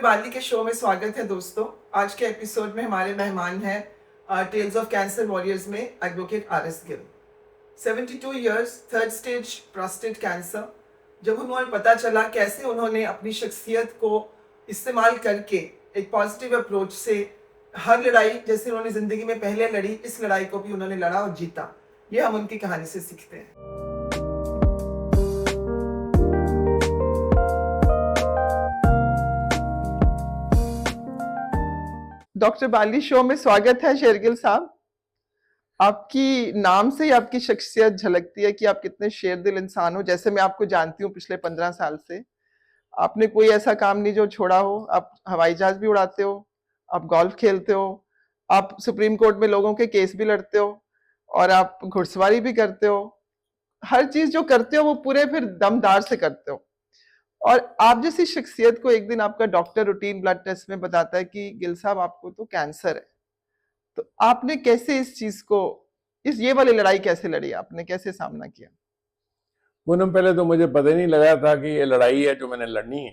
बाली के शो में स्वागत है दोस्तों। आज के एपिसोड में हमारे मेहमान हैं टेल्स ऑफ कैंसर वॉरियर्स में advocate RS. Gill. 72 years, third stage prostate cancer. जब उन्हें पता चला कैसे उन्होंने अपनी शख्सियत को इस्तेमाल करके एक पॉजिटिव अप्रोच से हर लड़ाई जैसे उन्होंने ज़िंदगी में पहले लड़ी, इस लड़ाई को भी उन्होंने लड़ा और जीता। ये हम उनकी कहानी से सीखते हैं। डॉक्टर बाली शो में स्वागत है शेरगिल साहब। आपकी नाम से ही आपकी शख्सियत झलकती है कि आप कितने शेरदिल इंसान हो। जैसे मैं आपको जानती हूँ पिछले 15 साल से, आपने कोई ऐसा काम नहीं जो छोड़ा हो। आप हवाई जहाज भी उड़ाते हो, आप गोल्फ खेलते हो, आप सुप्रीम कोर्ट में लोगों के केस भी लड़ते हो और आप घुड़सवारी भी करते हो। हर चीज जो करते हो वो पूरे फिर दमदार से करते हो। और आप जैसी शख्सियत को एक दिन आपका डॉक्टर रूटीन ब्लड टेस्ट में बताता है कि गिल साहब आपको तो कैंसर है। तो आपने कैसे इस चीज को, इस ये वाली लड़ाई कैसे लड़ी, आपने कैसे सामना किया? पूनम, पहले तो मुझे पता ही नहीं लगा था कि ये लड़ाई है जो मैंने लड़नी है।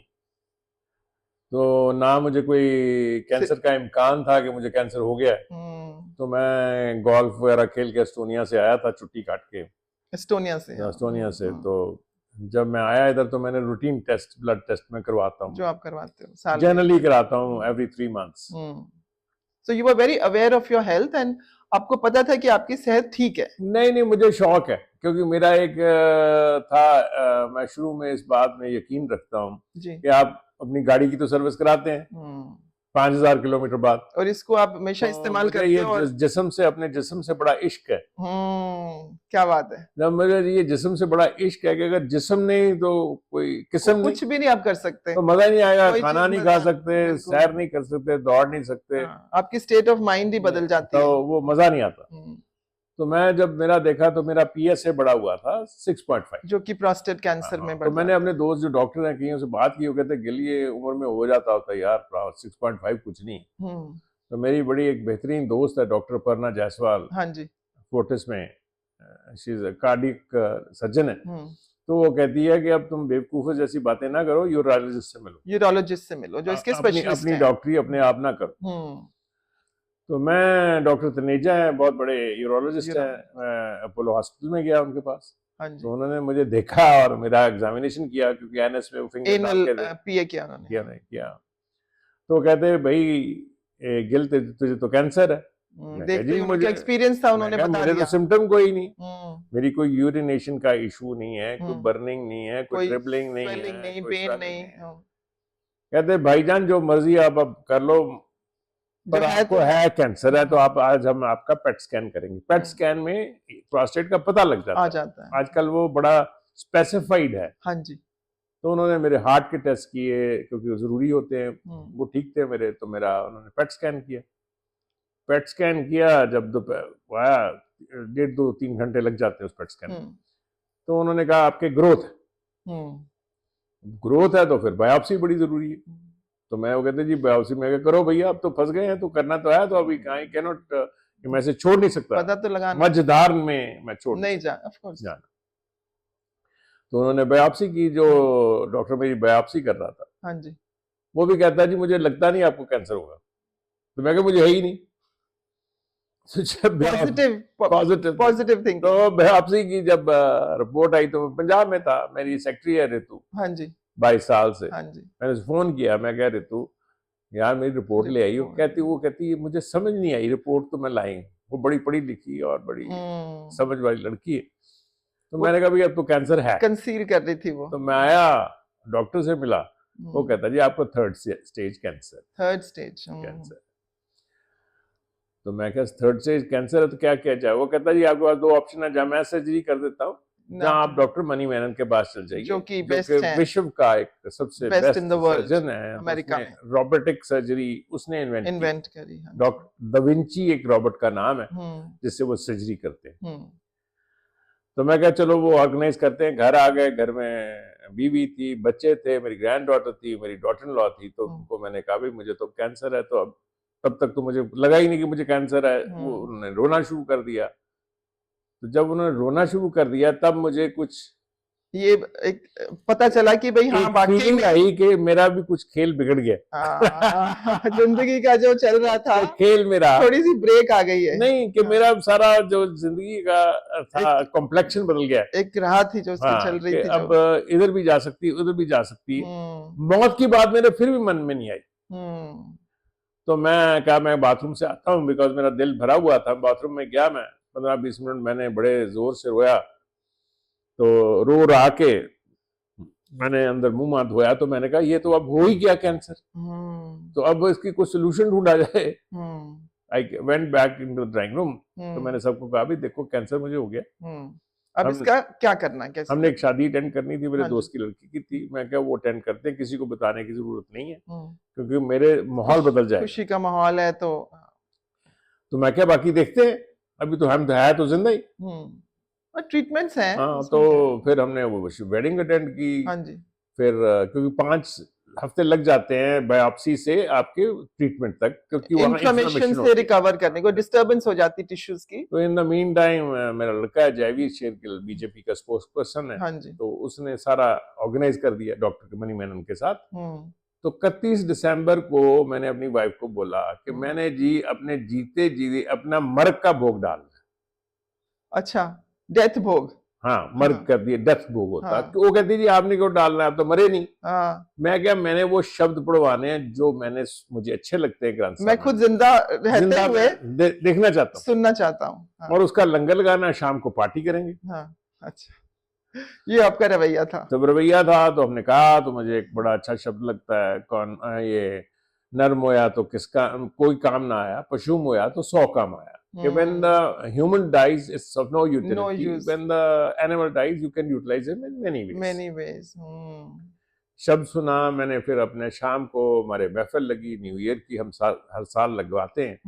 तो ना मुझे कोई कैंसर का इम्कान था कि मुझे कैंसर हो गया है। तो मैं गोल्फ वगैरह खेल के एस्टोनिया से आया था, छुट्टी काट के एस्टोनिया से। एस्टोनिया से। तो जब मैं आया इधर तो मैंने रूटीन टेस्ट, ब्लड टेस्ट में करवाता हूँ, जो आप करवाते हो साल जनरली कराता हूँ every 3 months. So you were very aware of your health and आपको पता था कि आपकी सेहत ठीक है? नहीं, मुझे शौक है, क्योंकि मेरा एक मैं शुरू में इस बात में यकीन रखता हूँ कि आप अपनी गाड़ी की तो सर्विस कराते हैं 5000 किलोमीटर बाद, और इसको आप हमेशा इस्तेमाल करते ये हो। जिस्म से, अपने जिस्म से बड़ा इश्क है। क्या बात है। जब मुझे ये जिस्म से बड़ा इश्क है कि अगर जिस्म नहीं तो कोई किस्म कुछ भी नहीं आप कर सकते, तो मजा नहीं आएगा। खाना नहीं खा सकते, सैर नहीं कर सकते, दौड़ नहीं सकते, आपकी स्टेट ऑफ माइंड ही बदल जाती है, तो वो मजा नहीं आता। तो मैं जब मेरा देखा तो मेरा PSA बढ़ा हुआ था 6.5, जो कि प्रोस्टेट कैंसर में बढ़ तो मैंने अपने दोस्त जो डॉक्टर हैं कहीं से बात की, वो कहते गिल ये उम्र में हो जाता होता है यार, 6.5 कुछ नहीं। तो मेरी बड़ी एक बेहतरीन दोस्त है डॉक्टर अपर्णा जायसवाल, हाँ जी, फोर्टिस में, शी इज कार्डियक सर्जन है। तो वो कहती है कि अब तुम बेवकूफों जैसी बातें ना करो, यूरोलॉजिस्ट से मिलो, जो इसके स्पेशलिस्ट हैं। अपनी डॉक्टरी अपने आप ना करो। तो मैं, डॉक्टर तनेजा है, बहुत बड़े यूरोलॉजिस्ट हैं, मैं अपोलो हॉस्पिटल में गया उनके पास। तो उन्होंने मुझे देखा और मेरा एग्जामिनेशन किया, क्योंकि एनएस में वो फिंगर डाल के पीए किया उन्होंने। किया। तो कहते भाई गिल तुझे तो कैंसर है। देखते ही उनका एक्सपीरियंस था, उन्होंने बता दिया। मेरे तो सिम्टम कोई नहीं, मेरी कोई यूरिनेशन का इशू नहीं है, कोई बर्निंग नहीं है, कोई ट्रिबलिंग नहीं है, कोई पेन नहीं। कहते भाईजान जो मर्जी आप अब कर लो, पर आपको है कैंसर है तो आप आज हम आपका पेट स्कैन करेंगे। पेट स्कैन में प्रोस्टेट का पता लग जाता है। आजकल वो बड़ा स्पेसिफाइड है। हाँ जी। तो उन्होंने मेरे हार्ट के टेस्ट किए, क्योंकि वो जरूरी होते हैं, वो ठीक थे मेरे, तो मेरा उन्होंने पेट स्कैन किया। पेट स्कैन किया, जब दोपहर आया, 1.5-2-3 घंटे लग जाते हैं उस पेट स्कैन में। तो उन्होंने कहा आपके ग्रोथ है तो फिर बायोप्सी बड़ी जरूरी है। तो मैं, वो कहते जी बायोप्सी में करो भैया, अब तो फंस गए हैं, तो करना तो है, तो अभी कहीं कैनॉट, मैं से छोड़ नहीं सकता, पता तो लगाना, मझधार में मैं छोड़ नहीं जाना। तो उन्होंने बायोप्सी की, जो डॉक्टर मेरी बायोप्सी कर रहा था, हाँ जी, वो भी कहता जी मुझे लगता नहीं आपको कैंसर होगा। तो मैं कहा मुझे है ही नहीं। Positive thinking. तो बायोप्सी की जब रिपोर्ट आई, तो पंजाब में था, मेरी सेक्रेटरी है रितु, हाँ जी, 22 साल से। हाँ जी। मैंने फोन किया, मैं कह रितु यार मेरी रिपोर्ट ले आई हो। वो कहती मुझे समझ नहीं आई, रिपोर्ट तो मैं लाई, वो बड़ी पढ़ी लिखी और बड़ी समझ वाली लड़की है। तो मैंने कहा भैया अब तो कैंसर है, कंसील कर रही थी वो। तो मैं आया, डॉक्टर से मिला, वो कहता जी आपको 3rd स्टेज कैंसर। तो मैं कहा 3rd स्टेज कैंसर है तो क्या किया जाए? वो कहता जी आपके पास 2 ऑप्शन है, जहाँ मैं सर्जरी कर देता हूँ, जहाँ आप डॉक्टर मनी मेनन के पास चल जाइए, जो कि विश्व का एक सबसे बेस्ट सर्जन है अमेरिका में। रोबोटिक सर्जरी उसने इन्वेंट करी। डॉक्टर दा विंची एक रोबोट का नाम है, जिससे वो सर्जरी करते हैं। तो मैं कहा चलो वो ऑर्गेनाइज करते हैं। घर आ गए, घर में बीवी थी, बच्चे थे, मेरी ग्रैंड डॉटर थी, मेरी डॉटर इन लॉ थी। तो उनको मैंने कहा भाई मुझे तो कैंसर है। तो अब तब तक तो मुझे लगा ही नहीं कि मुझे कैंसर है। वो उन्होंने रोना शुरू कर दिया। तो जब उन्होंने रोना शुरू कर दिया तब मुझे कुछ ये एक पता चला कि भाई हाँ वाकई में आई कि मेरा भी कुछ खेल बिगड़ गया। जिंदगी का जो चल रहा था तो खेल मेरा थोड़ी सी ब्रेक आ गई है, नहीं कि मेरा सारा जो जिंदगी का था कॉम्प्लेक्शन बदल गया, एक राह थी जो उसकी चल रही थी, अब इधर भी जा सकती उधर भी जा सकती। मौत की बात मेरे फिर भी मन में नहीं आई। तो मैं कहा मैं बाथरूम से आता हूँ, बिकॉज मेरा दिल भरा हुआ था। बाथरूम में गया, मैं 15-20 मिनट मैंने बड़े जोर से रोया। तो रो रहा के मैंने अंदर मुंह माथ धोया, तो मैंने कहा ये तो अब हो ही गया कैंसर, तो अब इसकी कोई सोल्यूशन ढूंढा जाए। I went back in to drawing room, तो मैंने सबको कहा भी देखो कैंसर मुझे हो गया, अब इसका क्या करना है, कैसे? हमने एक शादी अटेंड करनी थी, मेरे दोस्त की लड़की की थी। मैं क्या वो अटेंड करते हैं, किसी को बताने की जरूरत नहीं है, क्योंकि मेरे माहौल बदल जाए, खुशी का माहौल है। तो मैं क्या बाकी देखते हैं, अभी तो हम है तो जिंदा ही, और ट्रीटमेंट्स हैं। हाँ, तो फिर हमने वो वेडिंग अटेंड की। हाँ जी। फिर क्योंकि 5 हफ्ते लग जाते हैं बायोप्सी से आपके ट्रीटमेंट तक, क्योंकि वहाँ इन्फ्लेमेशन से रिकवर करने को, डिस्टर्बेंस हो जाती टिश्यूज की। तो इन द मीन टाइम मेरा लड़का है जयवीर शेरगिल, बीजेपी का स्पोक्स पर्सन है। हाँ जी। तो उसने सारा ऑर्गेनाइज कर दिया डॉक्टर मनी मेनन के साथ। तो 31 दिसंबर को मैंने अपनी वाइफ को बोला कि मैंने जी अपने जीते जी अपना मर्ग का भोग डालना। अच्छा, डेथ भोग? हाँ, मर्ग कर दिए, डेथ भोग होता। तो वो कहती जी आपने क्यों डालना है, आप तो मरे नहीं। मैं क्या, मैंने वो शब्द पढ़वाने हैं जो मुझे अच्छे लगते हैं ग्रंथ, मैं खुद जिंदा रहते हुए देखना चाहता हूँ, सुनना चाहता हूँ। और उसका लंगर लगाना, शाम को पार्टी करेंगे। अच्छा, ये आपका रवैया था? जब रवैया था तो हमने कहा, तो मुझे एक बड़ा अच्छा शब्द लगता है, कौन ये नर मोया तो किसका कोई काम ना आया, पशु मोया तो 100 काम आया। When the human dies, it's of no utility. No use. When the animal dies, you can utilize him in many ways. Many ways. शब्द सुना मैंने, फिर अपने शाम को हमारे महफिल लगी न्यू ईयर की, हम हर साल लगवाते हैं।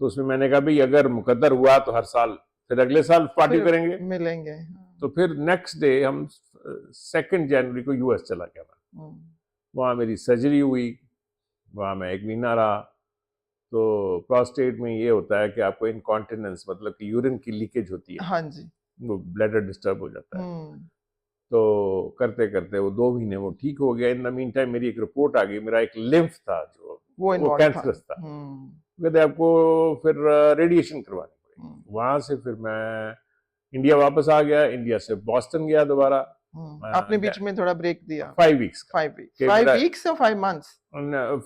तो उसमें मैंने कहा भाई अगर मुकद्दर हुआ तो हर साल, फिर अगले साल पार्टी करेंगे, मिलेंगे। तो फिर नेक्स्ट डे हम 2 जनवरी को यूएस चला गया मैं। वहाँ मेरी सर्जरी हुई, वहाँ मैं 1 महीना रहा। तो प्रोस्टेट में ये होता है कि आपको इनकॉन्टिनेंस, मतलब कि यूरिन की लीकेज होती है। हाँ जी। वो ब्लैडर डिस्टर्ब हो जाता है। तो करते करते वो 2 महीने वो ठीक हो गया। इन द मीन टाइम मेरी एक रिपोर्ट आ गई, मेरा एक लिम्फ था जो वो कैंसरस था। कहते आपको फिर रेडिएशन करवानी पड़ेगी। वहां से फिर मैं इंडिया वापस आ गया, इंडिया से बॉस्टन गया दोबारा। आपने बीच में थोड़ा ब्रेक दिया? 5 वीक्स। 5 वीक्स और 5 months?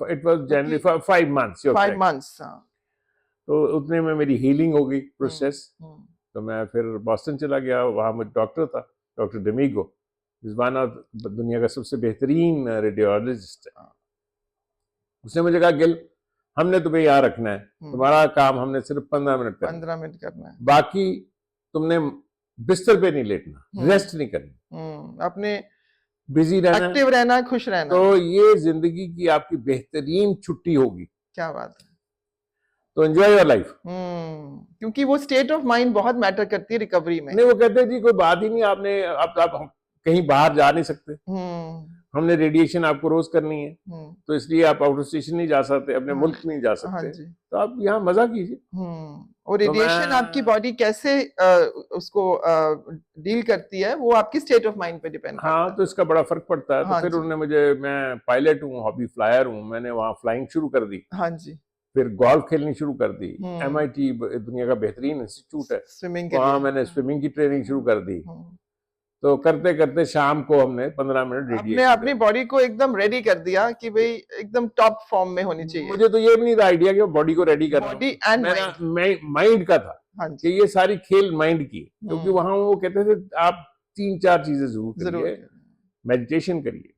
It was January 5 months. 5 months. तो उतने में मेरी हीलिंग हो गई प्रोसेस। तो मैं फिर बॉस्टन चला गया, वहां मुझे डॉक्टर था, डॉक्टर डेमिगो, वन ऑफ दुनिया का सबसे बेहतरीन रेडियोलॉजिस्ट है। उसने मुझे कहा गिल, हमने तुम्हें यहाँ रखना है, तुम्हारा काम हमने सिर्फ 15 मिनट करना है, बाकी तुमने बिस्तर पे नहीं लेटना, रेस्ट नहीं करनी, अपने बिजी रहना, एक्टिव रहना, खुश रहना। तो ये जिंदगी की आपकी बेहतरीन छुट्टी होगी। क्या बात है। तो एंजॉय योर लाइफ। क्योंकि वो स्टेट ऑफ माइंड बहुत मैटर करती है रिकवरी में। नहीं, वो कहते हैं जी कोई बात ही नहीं, आपने आप कहीं बाहर जा नहीं सकते, हमने रेडिएशन आपको रोज करनी है, तो इसलिए आप आउट ऑफ स्टेशन नहीं जा सकते, अपने मुल्क नहीं जा सकते। तो आप यहाँ मजा कीजिए। और रेडिएशन आपकी बॉडी कैसे उसको डील करती है, वो आपकी स्टेट ऑफ माइंड पे डिपेंड करता है। हाँ, तो इसका बड़ा फर्क पड़ता है। तो फिर उन्होंने मुझे, मैं पायलट हूँ, हॉबी फ्लायर हूँ, मैंने वहाँ फ्लाइंग शुरू कर दी। हाँ जी। फिर गोल्फ खेलनी शुरू कर दी। MIT दुनिया का बेहतरीन इंस्टीट्यूट है, स्विमिंग, वहाँ मैंने स्विमिंग की ट्रेनिंग शुरू कर दी। तो करते करते शाम को हमने 15 मिनट रेडिएशन, आपने अपनी बॉडी को एकदम रेडी कर दिया कि भाई एकदम टॉप फॉर्म में होनी चाहिए। मुझे तो ये भी नहीं था आइडिया कि बॉडी को रेडी करना, बॉडी एंड माइंड का था कि ये सारी खेल माइंड की। क्योंकि वहां वो कहते थे आप 3-4 चीजें जरूर करिए, मेडिटेशन करिए,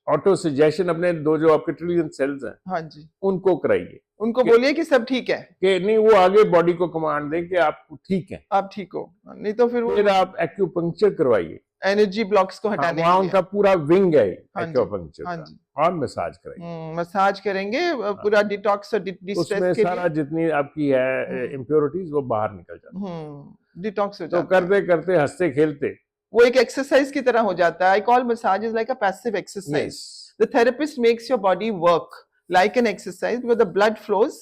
ऑटो सजेशन, अपने जो आपके ट्रिलियन सेल्स हैं, हाँ जी, उनको कराइए, उनको बोलिए कि सब ठीक है, कि नहीं वो आगे बॉडी को कमांड दें कि आप ठीक हैं, आप ठीक हो। नहीं तो फिर आप एक्यूपंक्चर करवाइए, एनर्जी ब्लॉक्स को हटाने। वहाँ उनका पूरा विंग है एक्यूपंक्चर का, और मसाज कराइए, मसाज करेंगे, पूरा डिटॉक्स और डिस्ट्रेस के लिए सारा जितनी आपकी है इम्प्योरिटीज वो बाहर निकल जाती, डिटॉक्स हो जाता है। तो करते करते हंसते खेलते वो एक एक्सरसाइज की तरह हो जाता है। I call massage is like a passive exercise. The therapist makes your body work like an exercise because the blood flows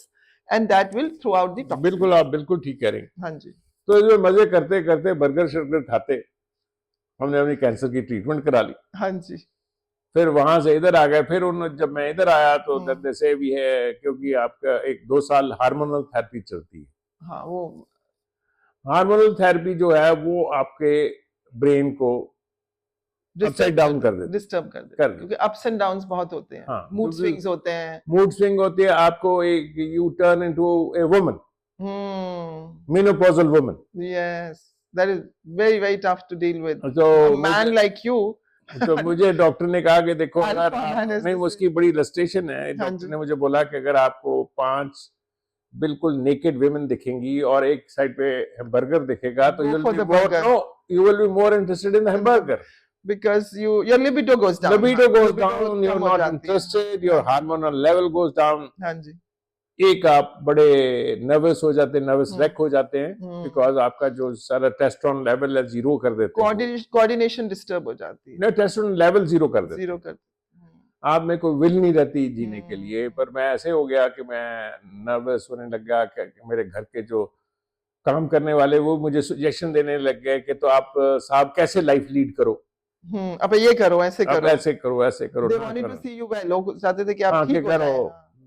and that will through out the toxin. बिल्कुल, आप बिल्कुल ठीक कह रहे हैं। हाँ जी। तो जो मजे करते करते बर्गर शर्गर खाते, हमने अपनी कैंसर की ट्रीटमेंट करा ली। हाँ जी। फिर वहां से इधर आ गए। फिर जब मैं इधर आया तो दर्द से भी है, क्योंकि आपका 1-2 साल हार्मोनल थेरेपी चलती है। हाँ, वो हार्मोनल थेरेपी जो है वो आपके ब्रेन को अपसाइड डाउन कर देती, डिस्टर्ब कर देती, क्योंकि अप्स एंड डाउन्स बहुत होते हैं। हाँ, मूड स्विंग्स होते हैं। मूड स्विंग होती है, आपको एक you turn into a woman, menopausal woman. Yes, that is very very tough to deal with तो अ मैन लाइक यू। तो मुझे डॉक्टर ने कहा कि देखो अगर नहीं, उसकी बड़ी रजिस्ट्रेशन है। डॉक्टर ने मुझे बोला कि अगर आपको 5 बिल्कुल नेकेड विमेन दिखेंगी और एक साइड पे बर्गर दिखेगा तो you will be more interested in the hamburger, because your libido goes down. Libido goes down, you're not interested, your hormonal level goes down. हाँ जी। एक आप बड़े नर्वस हो जाते हैं, नर्वस रेक हो जाते हैं, बिकॉज आपका जो सारा टेस्टोस्टेरोन लेवल है 0 कर देते हैं। कोऑर्डिनेशन डिस्टर्ब हो जाती है। नहीं, टेस्टोस्टेरोन लेवल 0 कर देते हैं। 0 कर आप में कोई विल नहीं रहती जीने के लिए। पर मैं ऐसे हो गया कि मैं नर्वस होने लग गया कि मेरे घर के जो काम करने वाले वो मुझे सजेशन देने लग गए कि तो आप साहब कैसे लाइफ लीड करो, अब ये करो, ऐसे करो, ऐसे करो, ऐसे करो। They wanted to see you well. लोग चाहते थे कि आप ठीक हो जाए।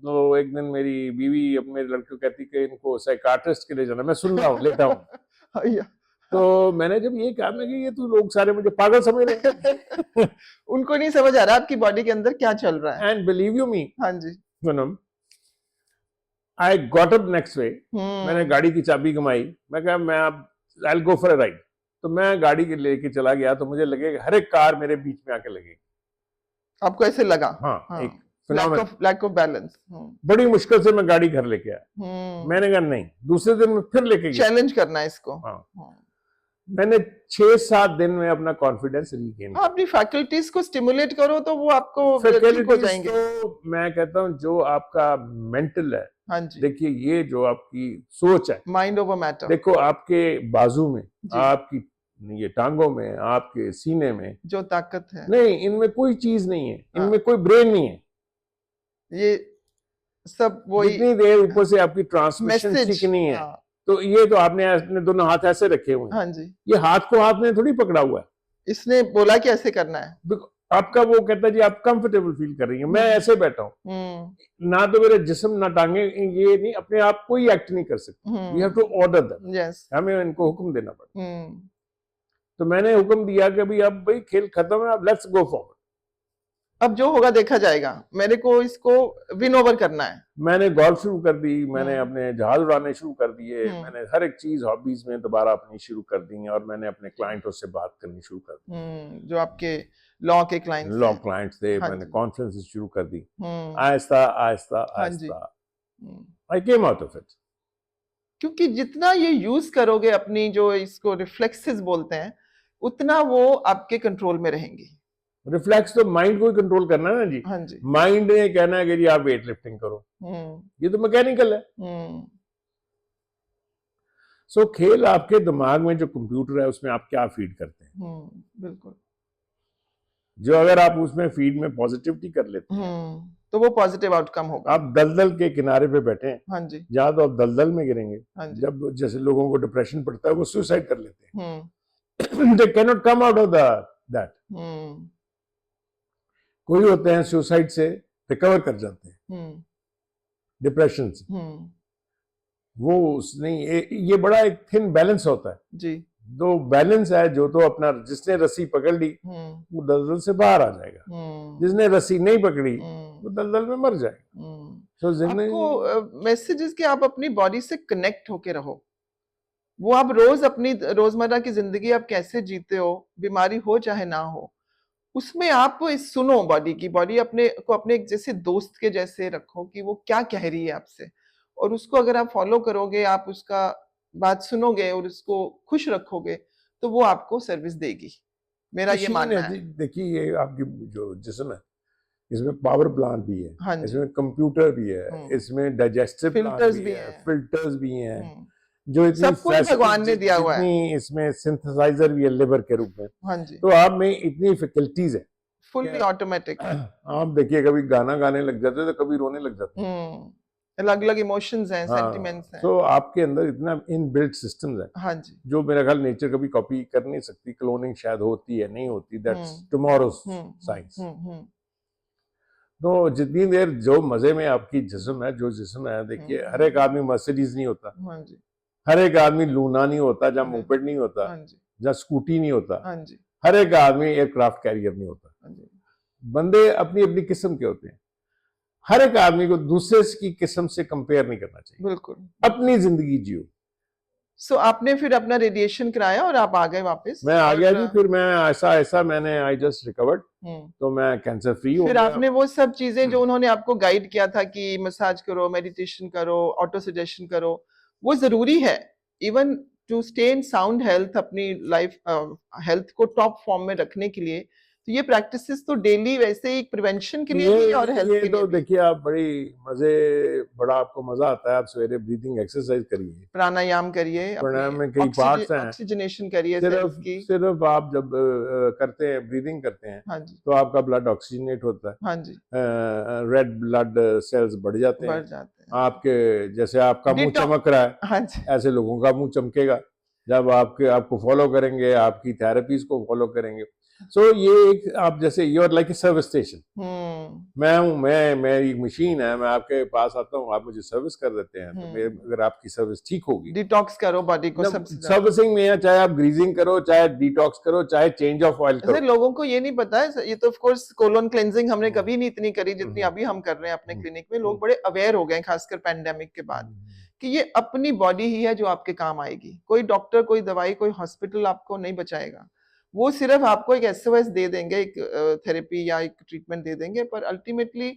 तो एक दिन मेरी बीवी अब मेरे लड़के को कहती कि इनको साइकाट्रिस्ट के लिए जाना। मैं सुन रहा हूँ, लेटा हूँ। तो मैंने जब ये कहा, मैं कि ये तो लोग सारे मुझे पागल समझ रहे हैं। उनको नहीं समझ आ रहा आपकी बॉडी के अंदर क्या चल रहा है। एंड बिलीव यू मी, हाँ जी, Poonam, I got up next way. मैंने गाड़ी की चाबी घुमाई, मैं कहा मैं अब I will go for a ride. तो मैं गाड़ी के लेके चला गया तो मुझे लगे हर एक कार मेरे बीच में आके लगेगी। आपको ऐसे लगा? हाँ, एक लैक ऑफ बैलेंस। बड़ी मुश्किल से मैं गाड़ी घर लेके आया। मैंने कहा नहीं, दूसरे दिन मैं फिर लेके गया, चैलेंज करना है इसको। मैंने 6-7 दिन में अपना कॉन्फिडेंस रीगेन किया। अपनी फैकल्टीज को स्टिमुलेट करो तो वो आपको ठीक हो जाएंगे। तो मैं कहता हूँ जो आपका मेंटल है, हाँ जी, देखिए ये जो आपकी सोच है, माइंड ओवर मैटर। देखो आपके बाजू में, आपकी ये टांगों में, आपके सीने में जो ताकत है, नहीं, इनमें कोई चीज नहीं है, इनमें कोई ब्रेन नहीं है। ये सब वही इतनी देर ऊपर से आपकी ट्रांसमिशन सीखनी है। तो ये तो आपने अपने दोनों हाथ ऐसे रखे हुए हैं। हाँ जी, ये हाथ को हाथ में थोड़ी पकड़ा हुआ है, इसने बोला कि ऐसे करना है। आपका वो कहता है जी आप कंफर्टेबल फील कर रही हैं, मैं ऐसे बैठा हूँ, ना तो मेरे जिस्म ना टांगे, ये नहीं, अपने आप कोई एक्ट नहीं कर सकते। We have to order them, हमें इनको हुक्म देना पड़ता। तो मैंने हुक्म दिया कि भाई अब भाई खेल खत्म है, अब लेट्स गो फॉरवर्ड, अब जो होगा देखा जाएगा, मेरे को इसको विन ओवर करना है। मैंने गोल्फ शुरू कर दी, मैंने अपने जहाज उड़ाने शुरू कर दिए, मैंने हर एक चीज हॉबीज में दोबारा अपनी शुरू कर दी और मैंने अपने क्लाइंटों से बात करनी शुरू कर दी। जो आपके लॉ के क्लाइंट्स थे, मैंने कॉन्फ्रेंसेस शुरू कर दी। आहिस्ता आहिस्ता आहिस्ता आई केम आउट ऑफ इट। क्योंकि जितना ये यूज करोगे अपनी, जो इसको रिफ्लेक्सेस बोलते हैं, उतना वो आपके कंट्रोल में रहेंगी। रिफ्लेक्स तो माइंड को ही कंट्रोल करना है ना जी। हाँ जी, माइंड ने कहना है कि जी आप वेट लिफ्टिंग करो, ये तो मैकेनिकल है। सो खेल आपके दिमाग में जो कंप्यूटर है उसमें आप क्या फीड करते हैं। बिल्कुल, जो अगर आप उसमें फीड में पॉजिटिविटी कर लेते हैं तो वो पॉजिटिव आउटकम होगा। आप दलदल के किनारे पे बैठे हैं, हाँ जी, जहां तो आप दलदल में गिरेंगे। हाँ जी, जब जैसे लोगों को डिप्रेशन पड़ता है वो सुसाइड कर लेते हैं। They can not come out of that. कोई होते हैं सुसाइड से रिकवर कर जाते हैं, डिप्रेशन से। वो नहीं, ये बड़ा एक थिन बैलेंस होता है जी। दो बैलेंस है, जो तो अपना जिसने रस्सी पकड़ ली वो दलदल से बाहर आ जाएगा, जिसने रस्सी नहीं पकड़ी वो दलदल में मर जाएगा। तो आपको मैसेज कि आप अपनी बॉडी से कनेक्ट होके रहो। वो आप रोज अपनी रोजमर्रा की जिंदगी आप कैसे जीते हो, बीमारी हो चाहे ना हो, उसमें आप सुनो बॉडी की। बॉडी अपने को अपने जैसे दोस्त के जैसे रखो कि वो क्या कह रही है आपसे, और उसको अगर आप फॉलो करोगे, आप उसका बात सुनोगे और उसको खुश रखोगे, तो वो आपको सर्विस देगी। मेरा ये मानना है। देखिए ये आपकी जो जिस्म है, इसमें पावर प्लांट भी है, हाँ इसमें कंप्यूटर भी है, इसमें डाइजेस्टिव फिल्टर्स भी है, फिल्टर्स भी हैं, जो इतनी सब कुछ भगवान ने दिया हुआ है। इसमें सिंथेसाइजर भी है लिवर के रूप में। हाँ जी, तो आप में इतनी फैकल्टीज है, फुल्ली ऑटोमेटिक। आप देखिए कभी गाना गाने लग जाते तो कभी रोने लग जाते। अलग अलग इमोशंस हैं, सेंटिमेंट्स हैं। तो आपके अंदर इतना इनबिल्ट सिस्टम्स है, हाँ जी, जो मेरा ख्याल नेचर कभी कॉपी कर नहीं सकती। क्लोनिंग शायद होती है, नहीं होती, दैट्स टुमारोज साइंस। तो जितनी देर जो मजे में आपकी जिस्म है, जो जिस्म है, देखिए हर एक आदमी मर्सिडीज नहीं होता, हाँ जी, हर एक आदमी लूना नहीं होता, जहाँ मोपेड नहीं होता, हाँ जी, जहाँ स्कूटी नहीं होता, हाँ जी, हर एक आदमी एयरक्राफ्ट कैरियर नहीं होता। हाँ जी। बंदे अपनी अपनी किस्म के होते हैं। हर एक आदमी को दूसरे की किस्म से कंपेयर नहीं करना चाहिए। बिल्कुल। अपनी जिंदगी जियो। सो आपने फिर अपना रेडिएशन कराया और आप आ गए वापस? मैं आ गया जी, फिर मैं ऐसा ऐसा मैंने आई जस्ट रिकवर्ड, तो मैं कैंसर फ्री हो फिर गया। आपने वो सब चीजें जो उन्होंने आपको गाइड किया था कि मसाज करो, मेडिटेशन करो, ऑटो सजेशन करो, वो जरूरी है even to stay in sound health, अपनी लाइफ हेल्थ को टॉप फॉर्म में रखने के लिए। तो ये प्रैक्टिसेस तो डेली वैसे ही प्रिवेंशन के लिए भी और हेल्थ के लिए तो भी। देखिए आप बड़ा आपको मजा आता है। आप सवेरे ब्रीदिंग एक्सरसाइज करिए, प्राणायाम करिए, प्राणायाम में कई पार्ट्स हैं, ऑक्सीजनेशन करिए सेल्स की। सिर्फ आप जब करते हैं, ब्रीदिंग करते हैं, हाँ जी, तो आपका ब्लड ऑक्सीजनेट होता है, हाँ जी, रेड ब्लड सेल्स बढ़ जाते हैं, हैं। आपके जैसे आपका मुंह चमक रहा है, हाँ जी, ऐसे लोगों का मुंह चमकेगा जब आपको फॉलो करेंगे, आपकी थेरेपीज को फॉलो करेंगे। सो ये एक आप जैसे you are like a service station. मैं हूँ, मैं एक मशीन है, मैं आपके पास आता हूँ, आप मुझे सर्विस कर देते हैं। तो अगर आपकी सर्विस ठीक होगी, डिटॉक्स करो बॉडी को, सर्विसिंग में है, चाहे आप ग्रीजिंग करो, चाहे डिटॉक्स करो, चाहे चेंज ऑफ ऑयल करो। लोगों को ये नहीं पता है, ये तो ऑफ कोर्स कोलोन क्लेंजिंग हमने कभी नहीं इतनी करी जितनी अभी हम कर रहे हैं अपने क्लिनिक में। लोग बड़े अवेयर हो गए खासकर पैंडेमिक के बाद कि ये अपनी बॉडी ही है जो आपके काम आएगी। कोई डॉक्टर, कोई दवाई, कोई हॉस्पिटल आपको नहीं बचाएगा। वो सिर्फ आपको एक एसओएस दे देंगे, एक थेरेपी या एक ट्रीटमेंट दे देंगे, पर अल्टीमेटली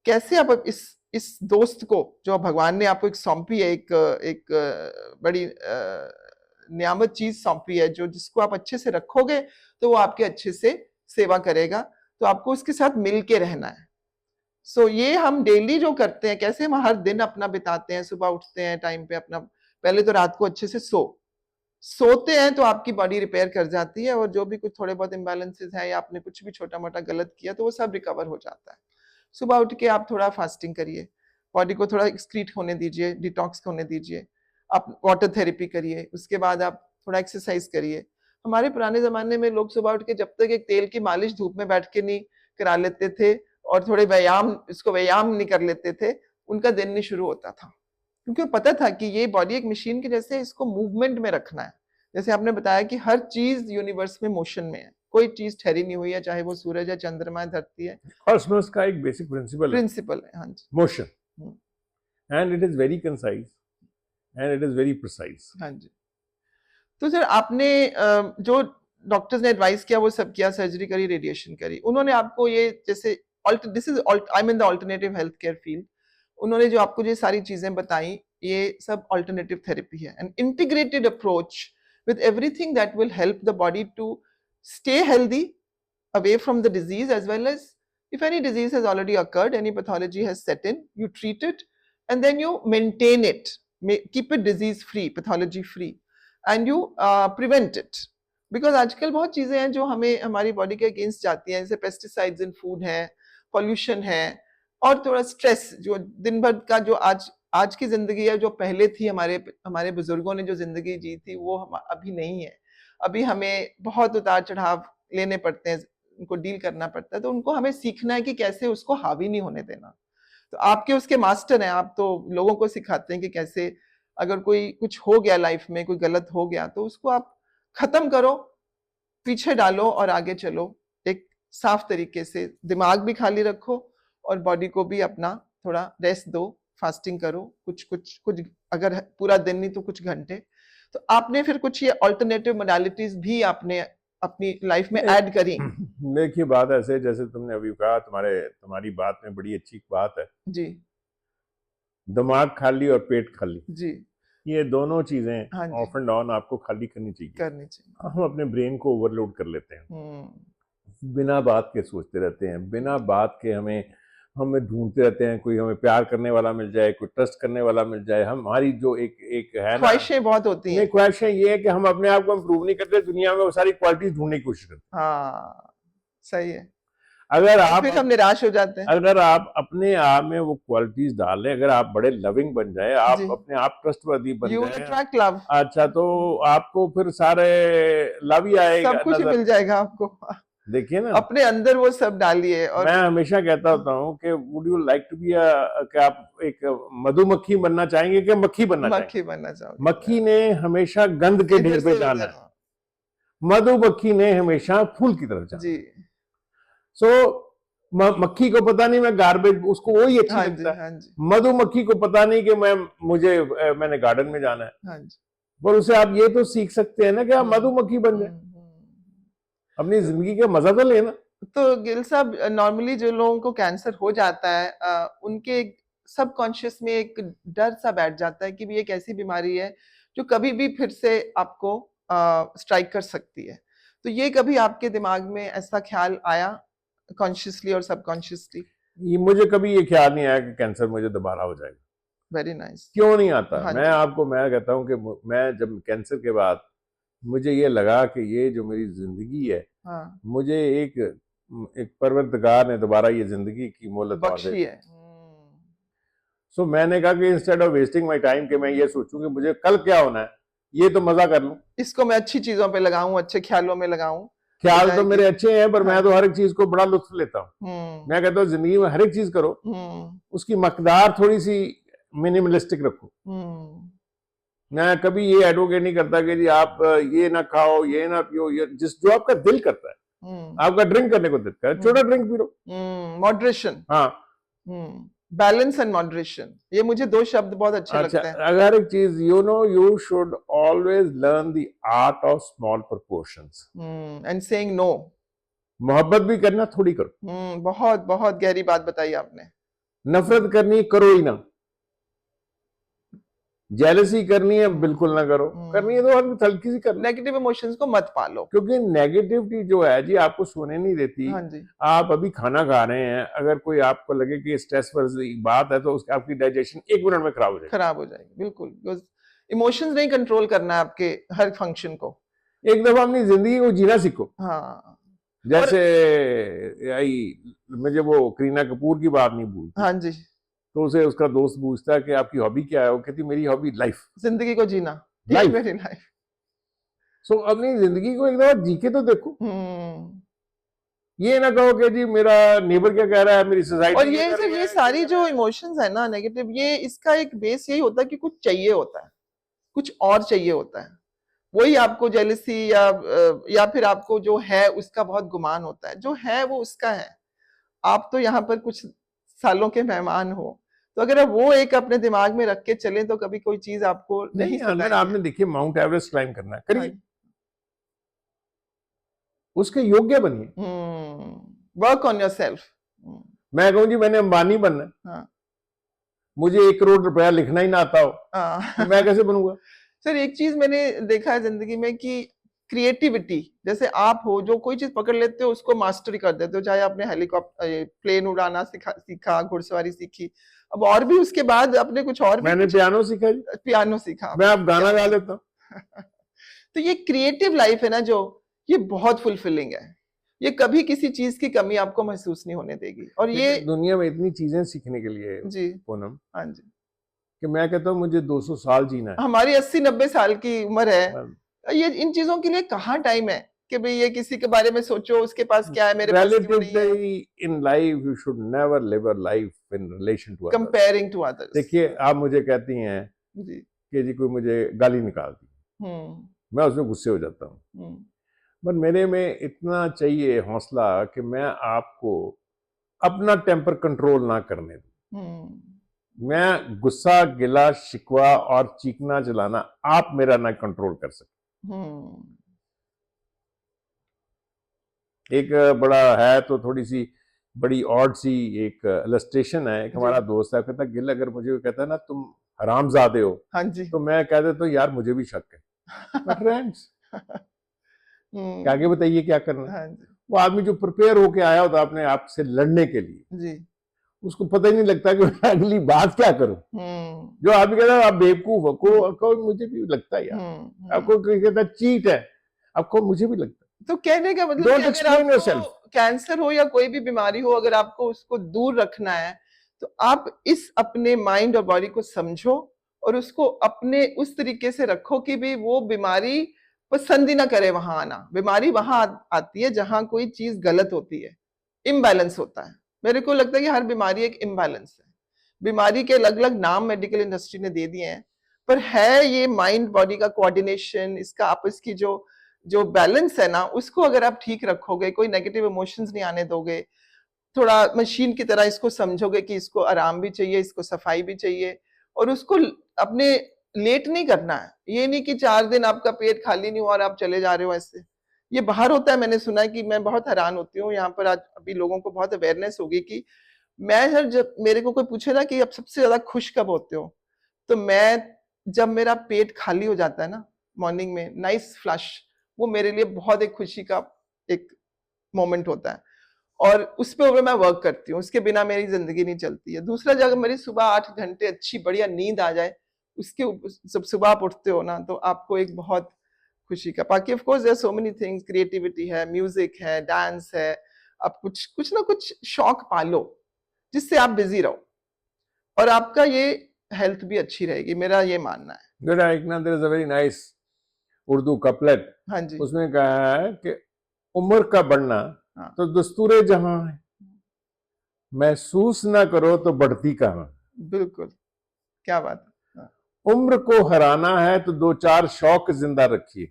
कैसे आप इस दोस्त को जो भगवान ने आपको एक सौंपी है, एक बड़ी नियामत चीज सौंपी है, जो जिसको आप अच्छे से रखोगे तो वो आपके अच्छे से सेवा करेगा। तो आपको उसके साथ मिल के रहना है। सो ये हम डेली जो करते हैं, कैसे हम हर दिन अपना बिताते हैं, सुबह उठते हैं टाइम पे, अपना पहले तो रात को अच्छे से सोते हैं तो आपकी बॉडी रिपेयर कर जाती है, और जो भी कुछ थोड़े बहुत इम्बैलेंसेस हैं या आपने कुछ भी छोटा मोटा गलत किया तो वो सब रिकवर हो जाता है। सुबह उठ के आप थोड़ा फास्टिंग करिए, बॉडी को थोड़ा एक्सक्रीट होने दीजिए, डिटॉक्स होने दीजिए, आप वाटर थेरेपी करिए, उसके बाद आप थोड़ा एक्सरसाइज करिए। हमारे पुराने जमाने में लोग सुबह उठ के जब तक एक तेल की मालिश धूप में बैठ के नहीं करा लेते थे और थोड़े व्यायाम नहीं कर लेते थे, उनका दिन नहीं शुरू होता था। क्योंकि पता था कि ये बॉडी एक मशीन के जैसे, इसको मूवमेंट में रखना है। जैसे आपने बताया कि हर चीज यूनिवर्स में मोशन में है, कोई चीज ठहरी नहीं हुई है, चाहे वो सूरज है, चंद्रमा है, धरती है। कॉस्मोस का एक बेसिक प्रिंसिपल है, हाँ जी, motion, and it is very concise and it is very precise. हाँ जी। तो सर आपने जो डॉक्टर्स ने एडवाइस किया वो सब किया, सर्जरी करी, रेडिएशन करी, उन्होंने आपको ये जैसे this is I mean the alternative health care field, उन्होंने जो आपको ये सारी चीजें बताई, ये सब अल्टरनेटिव थेरेपी है, an integrated approach with everything that will help the body to stay healthy, away from the disease, as well as if any disease has already occurred, any pathology has set in, you treat it and then you maintain it, keep it disease free, pathology free, and you prevent it. Because आजकल बहुत चीजें हैं जो हमें हमारी body के against जाती हैं, जैसे पेस्टिसाइड्स इन फूड है, पॉल्यूशन है, और थोड़ा स्ट्रेस, जो दिन भर का जो आज की जिंदगी है, जो पहले थी, हमारे बुजुर्गों ने जो जिंदगी जी थी वो अभी नहीं है। अभी हमें बहुत उतार चढ़ाव लेने पड़ते हैं, उनको डील करना पड़ता है, तो उनको हमें सीखना है कि कैसे उसको हावी नहीं होने देना। तो आपके उसके मास्टर हैं, आप तो लोगों को सिखाते हैं कि कैसे अगर कोई कुछ हो गया लाइफ में, कोई गलत हो गया, तो उसको आप खत्म करो, पीछे डालो और आगे चलो, एक साफ तरीके से। दिमाग भी खाली रखो और बॉडी को भी अपना थोड़ा रेस्ट दो, फास्टिंग करो, कुछ अगर पूरा दिन नहीं तो कुछ घंटे। तो आपने फिर कुछ ये अल्टरनेटिव मोडालिटीज भी आपने अपनी लाइफ में ऐड करी? देखिए बात ऐसे, जैसे तुमने अभी कहा, तुम्हारी बात में बड़ी अच्छी बात है जी। दिमाग खाली और पेट खाली जी, ये दोनों चीजें ऑफ एंड ऑन आपको खाली करनी चाहिए। हम अपने ब्रेन को ओवरलोड कर लेते हैं, बिना बात के सोचते रहते हैं, बिना बात के हमें ढूंढते रहते हैं, कोई हमें प्यार करने वाला मिल जाए, कोई ट्रस्ट करने वाला मिल जाए। हमारी जो एक है ना, ख्वाहिशें बहुत होती हैं। ख्वाहिशें ये है कि हम अपने आप को इम्प्रूव नहीं करते, दुनिया में वो सारी क्वालिटीज ढूंढने की कोशिश करते हैं। हाँ, सही है। अगर आप फिर हम निराश हो जाते हैं। अगर आप अपने आप में वो क्वालिटीज डालें, अगर आप बड़े लविंग बन जाए, आप अपने आप ट्रस्टवर्दी बन You will जाए, attract love. अच्छा, तो आपको फिर सारे लव ही आएगा, सब कुछ मिल जाएगा आपको। देखिए ना, अपने अंदर वो सब डालिए। और मैं हमेशा कहता होता हूँ कि would you like to be कि आप एक मधुमक्खी बनना चाहेंगे कि मक्खी बनना चाहेंगे? मक्खी बनना चाहोगे। मक्खी ने हमेशा गंध के ढेर पे जाना है, मधुमक्खी ने हमेशा फूल की तरफ जाना। जी। सो मक्खी को पता नहीं मैं गार्बेज, उसको वही अच्छी लगता है। मधुमक्खी को पता नहीं कि मैंने गार्डन में जाना है। पर उसे आप ये तो सीख सकते हैं ना कि आप मधुमक्खी बन जाए, अपनी जिंदगी का मजा तो लेना। तो गिल साहब, नॉर्मली जो लोगों को कैंसर हो जाता है, उनके सबकॉन्शियस में एक डर सा बैठ जाता है कि ये एक ऐसी बीमारी है जो कभी भी फिर से आपको स्ट्राइक कर सकती है। तो ये कभी आपके दिमाग में ऐसा ख्याल आया, कॉन्शियसली और सबकॉन्शियसली? मुझे कभी ये ख्याल नहीं आया कि कैंसर मुझे दोबारा हो जाएगा। Very nice. क्यों नहीं आता? मैं कहता हूँ कि मैं जब कैंसर के बाद मुझे ये लगा कि ये जो मेरी जिंदगी है, मुझे एक परवरदिगार ने दोबारा ये जिंदगी की मोहलत बख्शी है। सो मैंने कहा कि instead of wasting my time कि मैं ये सोचूं कि मुझे कल क्या होना है, ये तो मजा कर लूं, इसको मैं अच्छी चीजों पे लगाऊं, अच्छे ख्यालों में लगाऊं। ख्याल तो मेरे अच्छे हैं, पर मैं तो हर एक चीज को बड़ा लुत्फ लेता हूँ। मैं कहता हूँ जिंदगी में हर एक चीज करो, उसकी मकदार थोड़ी सी मिनिमलिस्टिक रखो। मैं कभी ये एडवोकेट नहीं करता कि जी आप ये ना खाओ, ये ना पियो, ये जो आपका दिल करता है, आपका ड्रिंक करने को दिल करता है, छोटा ड्रिंक पी लो। मॉडरेशन, हाँ, बैलेंस एंड मॉडरेशन, ये मुझे दो शब्द बहुत अच्छे लगते हैं। अगर एक चीज you should always learn the art of small proportions and saying no. मोहब्बत भी करना थोड़ी करो। बहुत बहुत गहरी बात बताई आपने। नफरत करनी करो ही ना, जेलसी करनी है बिल्कुल ना करो, करनी है तो हल्की सी करो। नेगेटिव इमोशंस को मत पालो, क्योंकि नेगेटिविटी जो है जी आपको सोने नहीं देती। हाँ जी। आप अभी खाना खा रहे हैं, अगर कोई आपको लगे कि स्ट्रेस वाली बात है तो उसकी आपकी डाइजेशन 1 मिनट में खराब हो जाएगी। बिल्कुल, इमोशंस नहीं कंट्रोल करना है आपके हर फंक्शन को। एक दफा अपनी जिंदगी को जीना सीखो। हाँ, जैसे मुझे वो करीना कपूर की बात नहीं भूलती। हाँ जी। तो उसे उसका दोस्त पूछता है कि आपकी हॉबी क्या है, वो कहती मेरी हॉबी लाइफ, जिंदगी को जीना, लाइफ। सो अपनी जिंदगी को एक दफा जी के तो देखो। ये ना कहो कि जी मेरा नेबर क्या कह रहा है, मेरी सोसाइटी। और ये सारी जो इमोशंस है ना नेगेटिव, ये इसका एक बेस यही होता है कि कुछ चाहिए होता है, कुछ और चाहिए होता है। वही आपको जेलसी या फिर आपको जो है उसका बहुत गुमान होता है। जो है वो उसका है, आप तो यहाँ पर कुछ सालों के मेहमान हो। तो अगर आप वो एक अपने दिमाग में रख के चले तो कभी कोई चीज आपको नहीं अगर आपने देखिए माउंट एवरेस्ट क्लाइंब करना है, करिए, उसके योग्य बनिए। Work on yourself. मैं कहूँ जी मैंने अंबानी बनना है, हाँ, मुझे 1 करोड़ रुपया लिखना ही ना आता हो, तो मैं कैसे बनूंगा? सर, एक चीज मैंने देखा है जिंदगी में कि क्रिएटिविटी, जैसे आप हो जो कोई चीज पकड़ लेते हो उसको मास्टरी कर देते हो। चाहे आपने हेलीकॉप्टर प्लेन उड़ाना सीखा, घुड़सवारी सीखी, अब और भी उसके बाद अपने कुछ और भी। मैंने पियानो सीखा, पियानो सीखा, मैं अब गाना गा लेता हूँ। तो ये क्रिएटिव लाइफ है ना, जो ये बहुत फुलफिलिंग है। ये कभी किसी चीज की कमी आपको महसूस नहीं होने देगी। और ये दुनिया में इतनी चीजें सीखने के लिए जी पूनम, हाँ जी, कि मैं कहता हूँ मुझे 200 साल जीना है। हमारी 80-90 साल की उम्र है, ये इन चीजों के लिए कहाँ टाइम है कि भाई ये किसी के बारे में सोचो, उसके पास क्या है, मेरे पास क्यों नहीं है। In life you should never live a life in relation to comparing to others. देखिए, आप मुझे कहती हैं जी कि जी कोई मुझे गाली निकाल दी, मैं उसमें गुस्से हो जाता हूँ, पर मेरे में इतना चाहिए हौसला कि मैं आपको अपना टेम्पर कंट्रोल ना करने दूं। मैं गुस्सा, गिला, शिकवा और चीखना चिल्लाना आप मेरा ना कंट्रोल कर सकते। एक बड़ा है तो थोड़ी सी बड़ी ऑड सी एक इलस्ट्रेशन है। एक हमारा दोस्त है, कहता गिल अगर मुझे कहता है ना तुम हरामजादे हो, हाँ जी, तो मैं कह देता हूँ यार मुझे भी शक है। फ्रेंड्स आगे बताइए क्या करना। हाँ जी। वो आदमी जो प्रिपेयर होके आया होता अपने आप से लड़ने के लिए जी, उसको पता ही नहीं लगता कि मैं अगली बात क्या करूं। जो आदमी कहता है आप बेवकूफ हो, मुझे भी लगता है यार, आपको कहता चीट है, आपको मुझे भी लगता है। तो कहने का मतलब कैंसर हो या कोई भी बीमारी हो, अगर आपको उसको दूर रखना है तो आप इस अपने माइंड और बॉडी को समझो और उसको अपने उस तरीके से रखो कि भी वो बीमारी पसंद ही ना करे वहां आना। बीमारी वहां आती है जहां कोई चीज गलत होती है, इम्बैलेंस होता है। मेरे को लगता है कि हर बीमारी एक इम्बैलेंस है। बीमारी के अलग अलग नाम मेडिकल इंडस्ट्री ने दे दिए हैं, पर है ये माइंड बॉडी का कोऑर्डिनेशन, इसका आपस की जो जो बैलेंस है ना, उसको अगर आप ठीक रखोगे, कोई नेगेटिव इमोशंस नहीं आने दोगे, थोड़ा मशीन की तरह इसको समझोगे कि इसको आराम भी चाहिए, इसको सफाई भी चाहिए, और उसको अपने लेट नहीं करना है। ये नहीं कि 4 दिन आपका पेट खाली नहीं हुआ और आप चले जा रहे हो ऐसे। ये बाहर होता है, मैंने सुना है कि मैं बहुत हैरान होती हूँ, यहाँ पर आज अभी लोगों को बहुत अवेयरनेस होगी कि मैं सर, जब मेरे को कोई पूछे ना कि आप सबसे ज्यादा खुश कब होते हो, तो मैं जब मेरा पेट खाली हो जाता है ना मॉर्निंग में, नाइस फ्लश, वो मेरे लिए बहुत एक खुशी का एक मोमेंट होता है, और उस पे मैं वर्क करती हूँ। उसके बिना मेरी जिंदगी नहीं चलती है। दूसरा, जब मेरी सुबह 8 घंटे अच्छी बढ़िया नींद आ जाए, उसके जब सुबह आप उठते हो ना, तो आपको एक बहुत खुशी का, बाकी of course there so many things, creativity है, म्यूजिक है, डांस है, आप कुछ ना कुछ शौक पालो जिससे आप बिजी रहो, और आपका ये हेल्थ भी अच्छी रहेगी, मेरा ये मानना है। बेटा, एक ना there is a very nice Urdu couplet, हाँ जी, उसमें कहा है कि उम्र का बढ़ना हाँ, तो दस्तूरे जहां है, महसूस ना करो तो बढ़ती कहां। बिल्कुल, क्या बात है। हाँ, उम्र को हराना है तो 2-4 शौक जिंदा रखिए,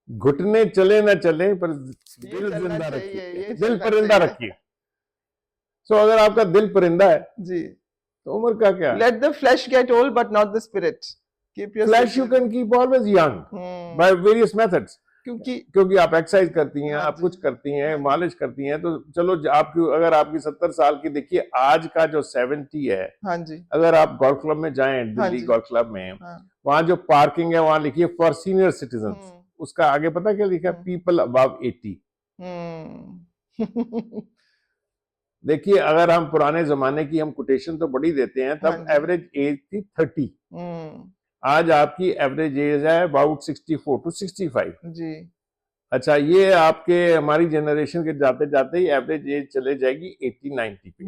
घुटने चले ना चले पर दिल जिंदा रखिए, दिल परिंदा रखिए। सो अगर आपका दिल परिंदा है जी, तो उम्र का क्या। Let the flash get old but not the spirit. Flash you can keep always young by various methods, क्योंकि आप एक्सरसाइज करती हैं, हाँ आप जी, कुछ करती हैं, मालिश करती हैं, तो चलो आपकी, अगर आपकी 70 साल की, देखिए आज का जो 70 है, हाँ जी, अगर आप गोल्फ क्लब में जाएं, हाँ दिल्ली जी, गोल्फ क्लब में, हाँ, वहां जो पार्किंग है वहां लिखिए फॉर सीनियर सिटीजन, उसका आगे पता क्या लिखा है, पीपल अबव 80। देखिए, अगर हम पुराने जमाने की हम कोटेशन तो बड़ी देते हैं, तब एवरेज एज थी 30, आज आपकी एवरेज एज है अबाउट 64 to 65 जी। अच्छा, ये आपके हमारी जनरेशन के जाते जाते ही एवरेज एज चले जाएगी 80-90 पे,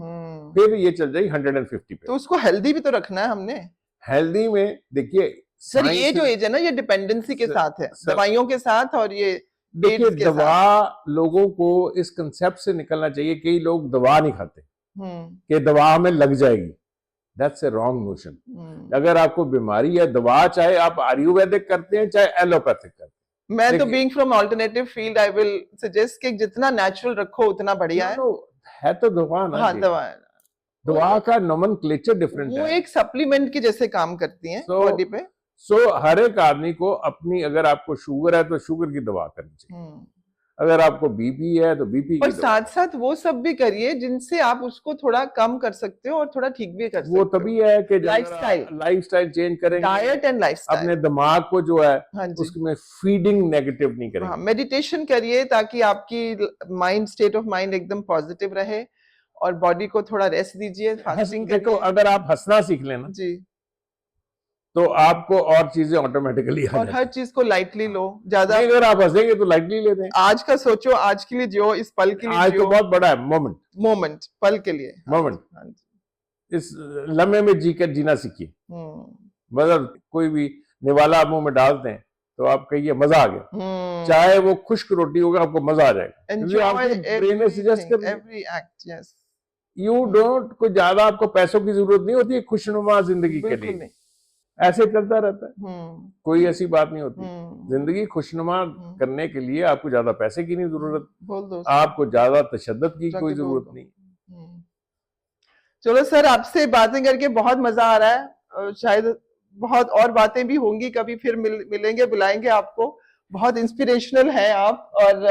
फिर ये चल जाएगी 150 पे। तो उसको हेल्दी भी तो रखना है हमने। हेल्दी में देखिए सर, ये जो एज है ना, ये डिपेंडेंसी के साथ है, दवाइयों के साथ, और ये देखिए दवा, लोगों को इस कंसेप्ट से निकलना चाहिए। कई लोग दवा नहीं खाते कि दवा हमें लग जाएगी, दैट्स ए रॉन्ग नोशन। अगर आपको बीमारी है, दवा चाहे आप आयुर्वेदिक करते हैं चाहे एलोपैथिक करते हैं, मैं तो being from alternative field, I will suggest कि जितना नेचुरल रखो उतना बढ़िया है तो दवा ना। हाँ, दवा है, दवा का नोमेनक्लेचर डिफरेंट है, वो एक सप्लीमेंट के जैसे काम करती है बॉडी पे। हर एक आदमी को अपनी, अगर आपको शुगर है तो शुगर की दवा करनी चाहिए, अगर आपको बीपी है तो बीपी की, और साथ साथ वो सब भी करिए जिनसे आप उसको थोड़ा कम कर सकते हो और थोड़ा ठीक भी कर सकते हो। वो तभी है कि लाइफस्टाइल चेंज करेंगे, डाइट एंड लाइफस्टाइल, अपने दिमाग को जो है उसमें फीडिंग नेगेटिव नहीं करेंगे। मेडिटेशन करिए ताकि आपकी माइंड, स्टेट ऑफ माइंड एकदम पॉजिटिव रहे, और बॉडी को थोड़ा रेस्ट दीजिए, फास्टिंग करिए। देखो, अगर आप हंसना सीख लेना जी, तो आपको और चीजें ऑटोमेटिकली और हर चीज को लाइटली लो, ज्यादा अगर आप हंसेंगे तो लाइटली लेते हैं। आज का सोचो, आज के लिए जियो, इस पल के लिए आज तो बहुत बड़ा है मोमेंट, पल के लिए मोमेंट, इस लम्हे में जीकर जीना सीखिए। मतलब कोई भी निवाला मुंह में डालते हैं तो आप कहिए मजा आ गया, चाहे वो खुश्क रोटी होगा, आपको मजा आ जाएगा, क्योंकि आपके ब्रेन ने सजेस्ट कर every act. Yes, you don't, कोई ज्यादा आपको पैसों की जरूरत नहीं होती है खुशनुमा जिंदगी के लिए, ऐसे चलता रहता है, कोई ऐसी बात नहीं होती। जिंदगी खुशनुमा करने के लिए आपको ज्यादा पैसे की नहीं जरूरत, आपको ज्यादा तशद्दुद की कोई जरूरत नहीं। चलो सर, आपसे बातें करके बहुत मजा आ रहा है, शायद बहुत और बातें भी होंगी, कभी फिर मिलेंगे, बुलाएंगे आपको। बहुत इंस्पिरेशनल है आप, और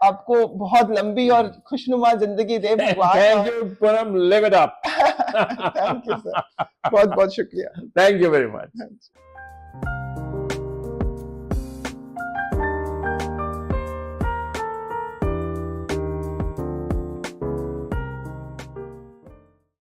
आपको बहुत लंबी और खुशनुमा जिंदगी दे भगवान। थैंक यू, परम live it up. Thank you sir, बहुत बहुत शुक्रिया, थैंक यू वेरी मच।